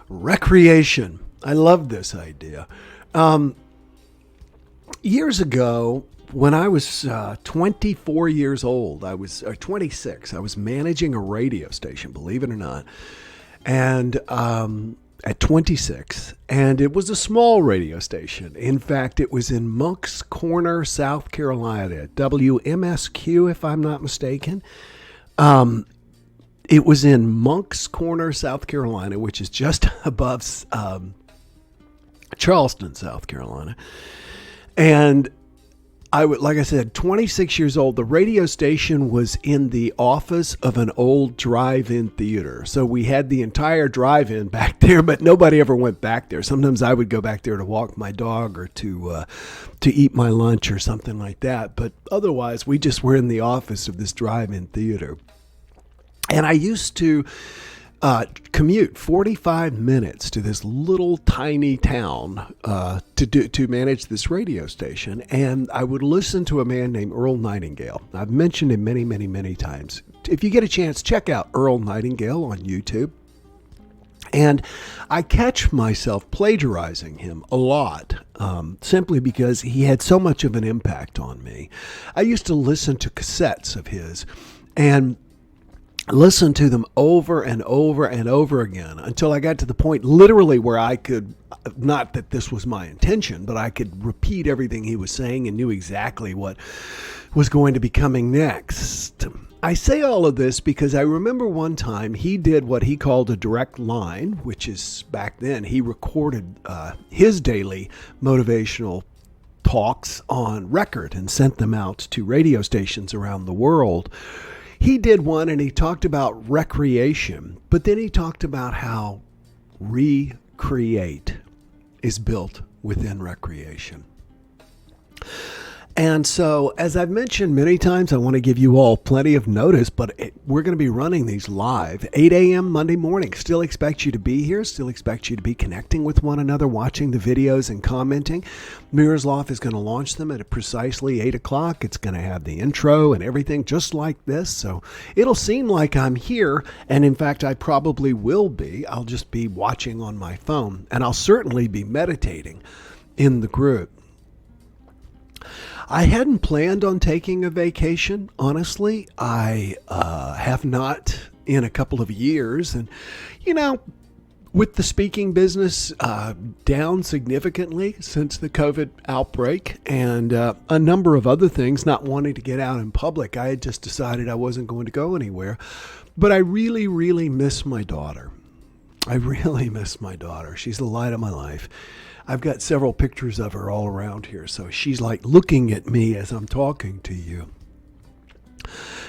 Recreation. I love this idea. Years ago, when I was 24 years old, I was 26. I was managing a radio station, believe it or not, and at 26, and it was a small radio station. In fact, it was in Moncks Corner, South Carolina, WMSQ, if I'm not mistaken. It was in Moncks Corner, South Carolina, which is just above Charleston, South Carolina. And like I said, 26 years old. The radio station was in the office of an old drive-in theater. So we had the entire drive-in back there, but nobody ever went back there. Sometimes I would go back there to walk my dog or to eat my lunch or something like that. But otherwise, we just were in the office of this drive-in theater. And I used to commute 45 minutes to this little tiny town to manage this radio station. And I would listen to a man named Earl Nightingale. I've mentioned him many, many, many times. If you get a chance, check out Earl Nightingale on YouTube. And I catch myself plagiarizing him a lot, simply because he had so much of an impact on me. I used to listen to cassettes of his and listen to them over and over and over again until I got to the point literally where I could, not that this was my intention, but I could repeat everything he was saying and knew exactly what was going to be coming next. I say all of this because I remember one time he did what he called a direct line, which is back then he recorded his daily motivational talks on record and sent them out to radio stations around the world. He did one and he talked about recreation, but then he talked about how recreate is built within recreation. And so, as I've mentioned many times, I want to give you all plenty of notice, but we're going to be running these live, 8 a.m. Monday morning. Still expect you to be here. Still expect you to be connecting with one another, watching the videos and commenting. Mirror's Loft is going to launch them at precisely 8 o'clock. It's going to have the intro and everything just like this. So it'll seem like I'm here. And in fact, I probably will be. I'll just be watching on my phone. And I'll certainly be meditating in the group. I hadn't planned on taking a vacation, honestly. I have not in a couple of years. And, you know, with the speaking business down significantly since the COVID outbreak and a number of other things, not wanting to get out in public, I had just decided I wasn't going to go anywhere. But I really, really miss my daughter. I really miss my daughter. She's the light of my life. I've got several pictures of her all around here, so she's like looking at me as I'm talking to you.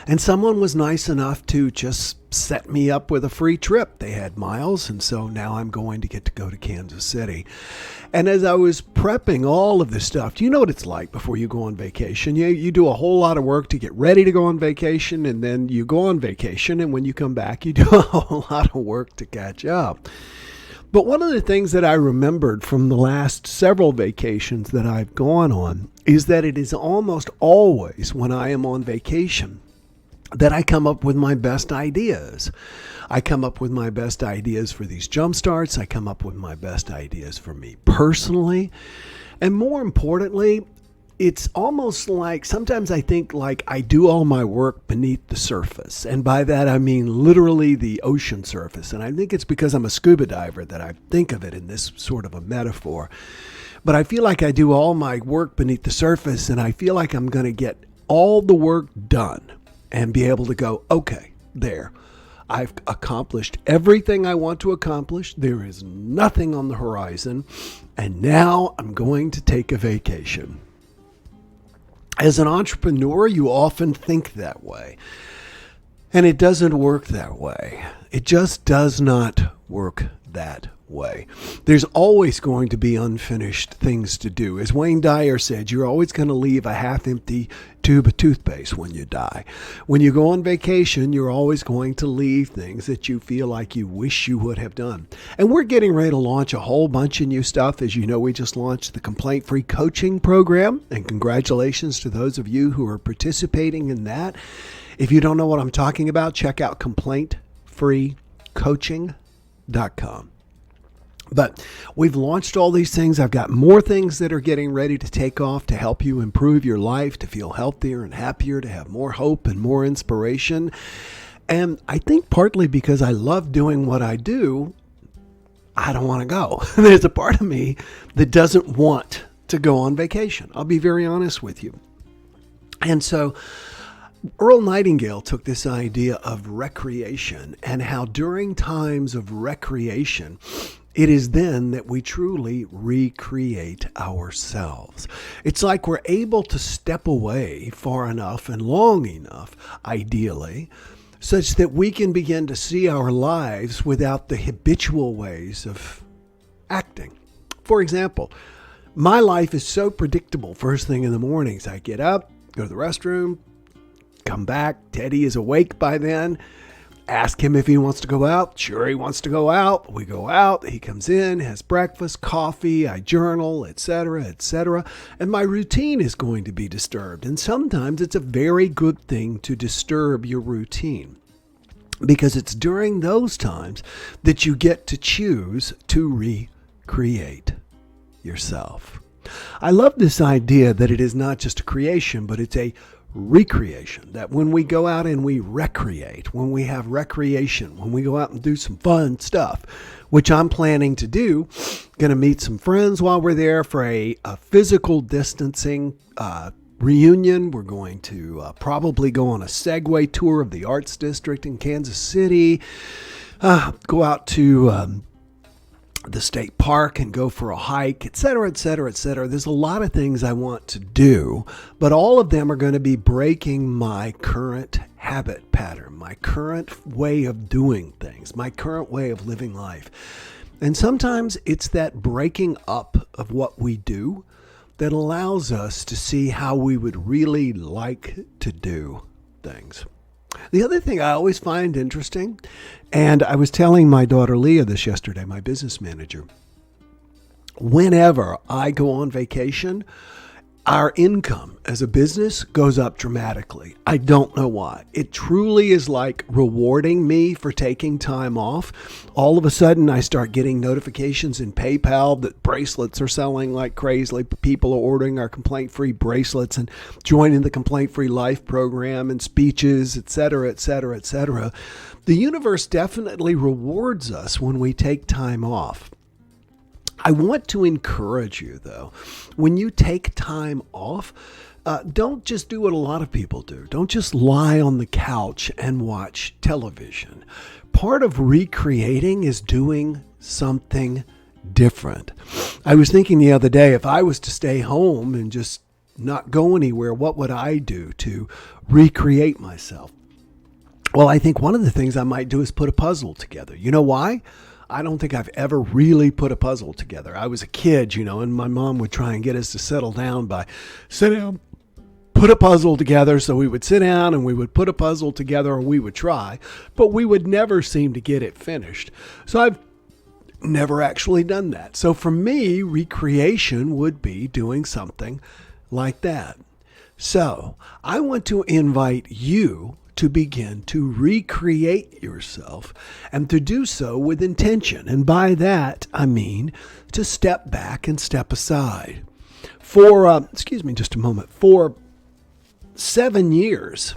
And someone was nice enough to just set me up with a free trip. They had miles, and so now I'm going to get to go to Kansas City. And as I was prepping all of this stuff, you know what it's like before you go on vacation. You do a whole lot of work to get ready to go on vacation, and then you go on vacation, and when you come back, you do a whole lot of work to catch up. But one of the things that I remembered from the last several vacations that I've gone on is that it is almost always when I am on vacation that I come up with my best ideas. I come up with my best ideas for these JumpStarts. I come up with my best ideas for me personally. And more importantly, it's almost like sometimes I think like I do all my work beneath the surface. And by that, I mean literally the ocean surface. And I think it's because I'm a scuba diver that I think of it in this sort of a metaphor. But I feel like I do all my work beneath the surface, and I feel like I'm going to get all the work done and be able to go, okay, there. I've accomplished everything I want to accomplish. There is nothing on the horizon. And now I'm going to take a vacation. As an entrepreneur, you often think that way. And it doesn't work that way. It just does not work that way. There's always going to be unfinished things to do. As Wayne Dyer said, you're always going to leave a half-empty tube of toothpaste when you die. When you go on vacation, you're always going to leave things that you feel like you wish you would have done. And we're getting ready to launch a whole bunch of new stuff. As you know, we just launched the Complaint-Free Coaching Program, and congratulations to those of you who are participating in that. If you don't know what I'm talking about, check out complaintfreecoaching.com. But we've launched all these things. I've got more things that are getting ready to take off to help you improve your life, to feel healthier and happier, to have more hope and more inspiration. And I think partly because I love doing what I do, I don't want to go. There's a part of me that doesn't want to go on vacation. I'll be very honest with you. And so Earl Nightingale took this idea of recreation and how during times of recreation, it is then that we truly recreate ourselves. It's like we're able to step away far enough and long enough, ideally, such that we can begin to see our lives without the habitual ways of acting. For example, my life is so predictable first thing in the mornings. I get up, go to the restroom, come back. Teddy is awake by then. Ask him if he wants to go out. Sure, he wants to go out. We go out. He comes in, has breakfast, coffee. I journal, etc., etc. And my routine is going to be disturbed. And sometimes it's a very good thing to disturb your routine, because it's during those times that you get to choose to recreate yourself. I love this idea that it is not just a creation, but it's a recreation. That when we go out and we recreate, when we have recreation, when we go out and do some fun stuff, which I'm planning to do, going to meet some friends while we're there for a physical distancing reunion. We're going to probably go on a Segway tour of the Arts District in Kansas City, go out to the state park and go for a hike, etc., etc., etc. There's a lot of things I want to do, but all of them are going to be breaking my current habit pattern, my current way of doing things, my current way of living life. And sometimes it's that breaking up of what we do that allows us to see how we would really like to do things. The other thing I always find interesting, and I was telling my daughter Leah this yesterday, my business manager, whenever I go on vacation, our income as a business goes up dramatically. I don't know why. It truly is like rewarding me for taking time off. All of a sudden, I start getting notifications in PayPal that bracelets are selling like crazy. People are ordering our complaint-free bracelets and joining the complaint-free life program and speeches, et cetera, et cetera, et cetera. The universe definitely rewards us when we take time off. I want to encourage you, though, when you take time off, don't just do what a lot of people do. Don't just lie on the couch and watch television. Part of recreating is doing something different. I was thinking the other day, if I was to stay home and just not go anywhere, what would I do to recreate myself? Well, I think one of the things I might do is put a puzzle together. You know why? I don't think I've ever really put a puzzle together. I was a kid, and my mom would try and get us to settle down by sit down, put a puzzle together. So we would sit down and we would put a puzzle together, or we would try, but we would never seem to get it finished. So I've never actually done that. So for me, recreation would be doing something like that. So I want to invite you to begin to recreate yourself, and to do so with intention. And by that, I mean to step back and step aside. For 7 years,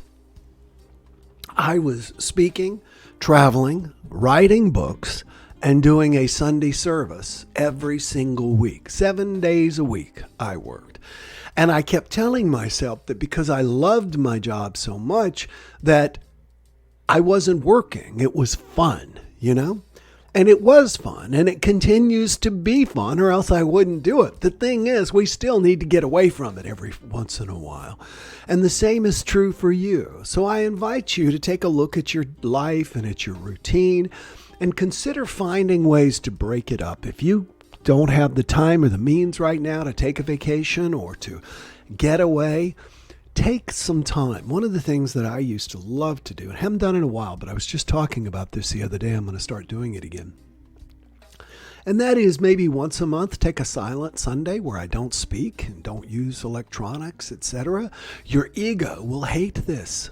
I was speaking, traveling, writing books, and doing a Sunday service every single week. 7 days a week I worked. And I kept telling myself that because I loved my job so much, that I wasn't working. It was fun, And it was fun, and it continues to be fun, or else I wouldn't do it. The thing is, we still need to get away from it every once in a while. And the same is true for you. So I invite you to take a look at your life and at your routine and consider finding ways to break it up. If you don't have the time or the means right now to take a vacation or to get away, take some time. One of the things that I used to love to do, and haven't done in a while, but I was just talking about this the other day, I'm going to start doing it again. And that is maybe once a month, take a silent Sunday where I don't speak and don't use electronics, etc. Your ego will hate this.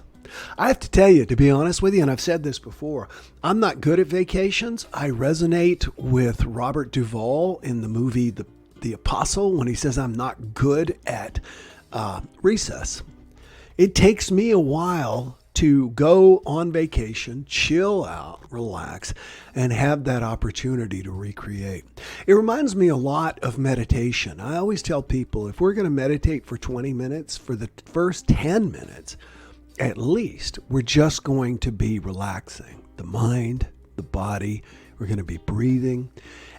I have to tell you, to be honest with you, and I've said this before, I'm not good at vacations. I resonate with Robert Duvall in the movie The Apostle when he says I'm not good at recess. It takes me a while to go on vacation, chill out, relax, and have that opportunity to recreate. It reminds me a lot of meditation. I always tell people if we're going to meditate for 20 minutes, for the first 10 minutes, at least, we're just going to be relaxing the mind, the body. We're going to be breathing.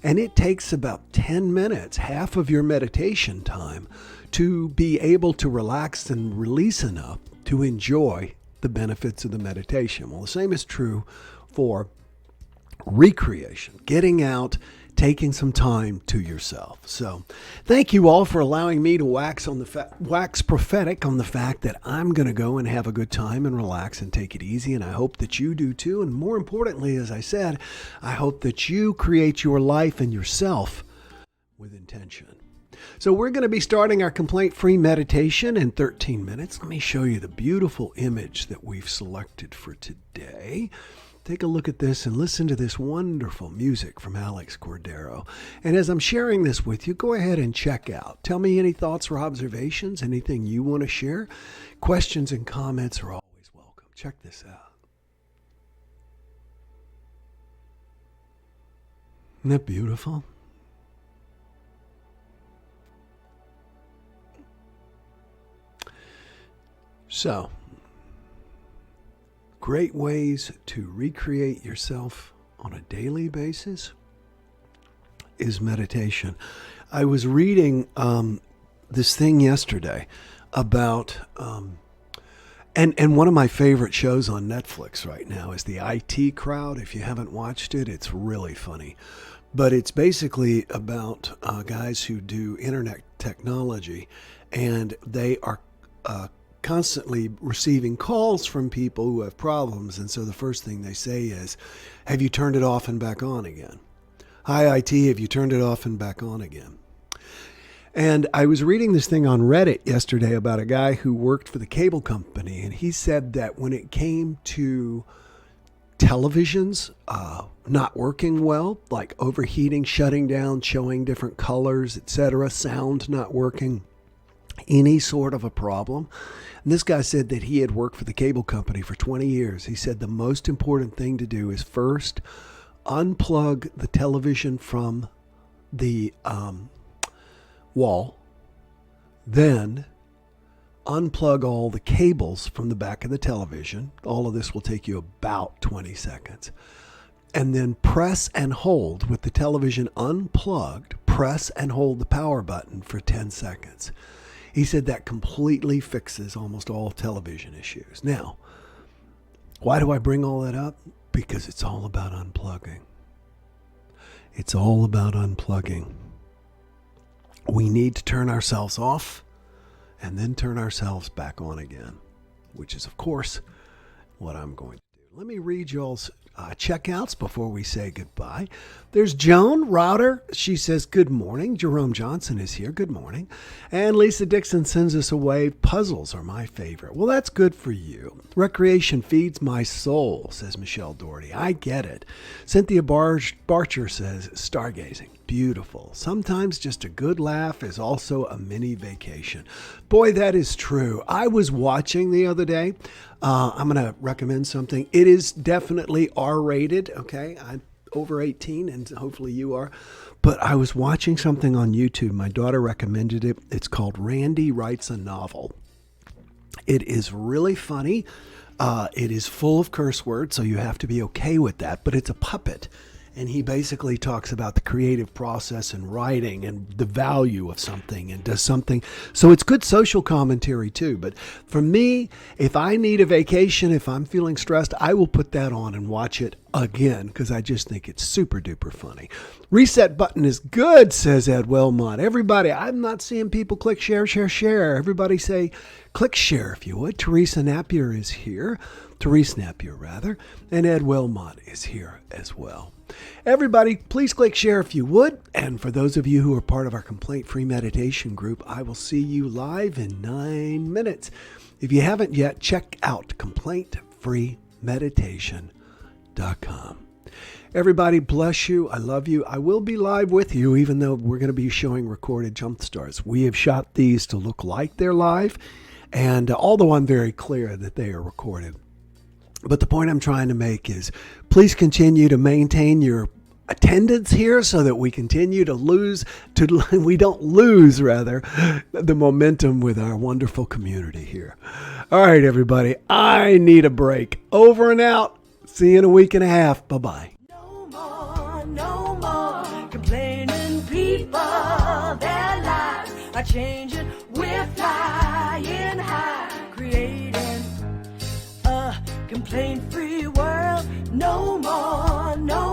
And it takes about 10 minutes, half of your meditation time, to be able to relax and release enough to enjoy the benefits of the meditation. Well, the same is true for recreation, getting out, taking some time to yourself. So thank you all for allowing me to wax prophetic on the fact that I'm going to go and have a good time and relax and take it easy. And I hope that you do too. And more importantly, as I said, I hope that you create your life and yourself with intention. So we're going to be starting our complaint-free meditation in 13 minutes. Let me show you the beautiful image that we've selected for today. Take a look at this and listen to this wonderful music from Alex Cordero. And as I'm sharing this with you, go ahead and check out. Tell me any thoughts or observations, anything you want to share. Questions and comments are always welcome. Check this out. Isn't that beautiful? So, great ways to recreate yourself on a daily basis is meditation. I was reading this thing yesterday about, and one of my favorite shows on Netflix right now is the IT Crowd. If you haven't watched it, it's really funny. But it's basically about guys who do internet technology, and they are constantly receiving calls from people who have problems. And so the first thing they say is, have you turned it off and back on again? Hi, IT, have you turned it off and back on again? And I was reading this thing on Reddit yesterday about a guy who worked for the cable company. And he said that when it came to televisions not working well, like overheating, shutting down, showing different colors, etc., sound not working, any sort of a problem. And this guy said that he had worked for the cable company for 20 years. He said the most important thing to do is first unplug the television from the wall, then unplug all the cables from the back of the television. All of this will take you about 20 seconds. And then press and hold with the television unplugged, press and hold the power button for 10 seconds. He said that completely fixes almost all television issues. Now, why do I bring all that up? Because it's all about unplugging. It's all about unplugging. We need to turn ourselves off and then turn ourselves back on again, which is, of course, what I'm going to do. Let me read y'all's checkouts before we say goodbye. There's Joan Router. She says, good morning. Jerome Johnson is here. Good morning. And Lisa Dixon sends us away. Puzzles are my favorite. Well, that's good for you. Recreation feeds my soul, says Michelle Doherty. I get it. Cynthia Barcher says, stargazing. Beautiful. Sometimes just a good laugh is also a mini vacation. Boy, that is true. I was watching the other day. I'm going to recommend something. It is definitely R-rated, okay? I'm over 18, and hopefully you are. But I was watching something on YouTube. My daughter recommended it. It's called Randy Writes a Novel. It is really funny. It is full of curse words, so you have to be okay with that. But it's a puppet. And he basically talks about the creative process and writing and the value of something and does something. So it's good social commentary too. But for me, if I need a vacation, if I'm feeling stressed, I will put that on and watch it again because I just think it's super duper funny. Reset button is good, says Ed Wilmot. Everybody, I'm not seeing people click share, share, share. Everybody say click share if you would. Teresa Napier is here. Therese Napier, rather. And Ed Wilmot is here as well. Everybody, please click share if you would. And for those of you who are part of our complaint-free meditation group, I will see you live in 9 minutes. If you haven't yet, check out complaintfreemeditation.com. Everybody, bless you. I love you. I will be live with you, even though we're going to be showing recorded JumpStarts. We have shot these to look like they're live, and although I'm very clear that they are recorded. But the point I'm trying to make is please continue to maintain your attendance here so that we continue to we don't lose the momentum with our wonderful community here. All right, everybody, I need a break. Over and out. See you in a week and a half. Bye-bye. No more complaining people. Their lives are changing. We're flying high, creating a complaint-free world. No more, no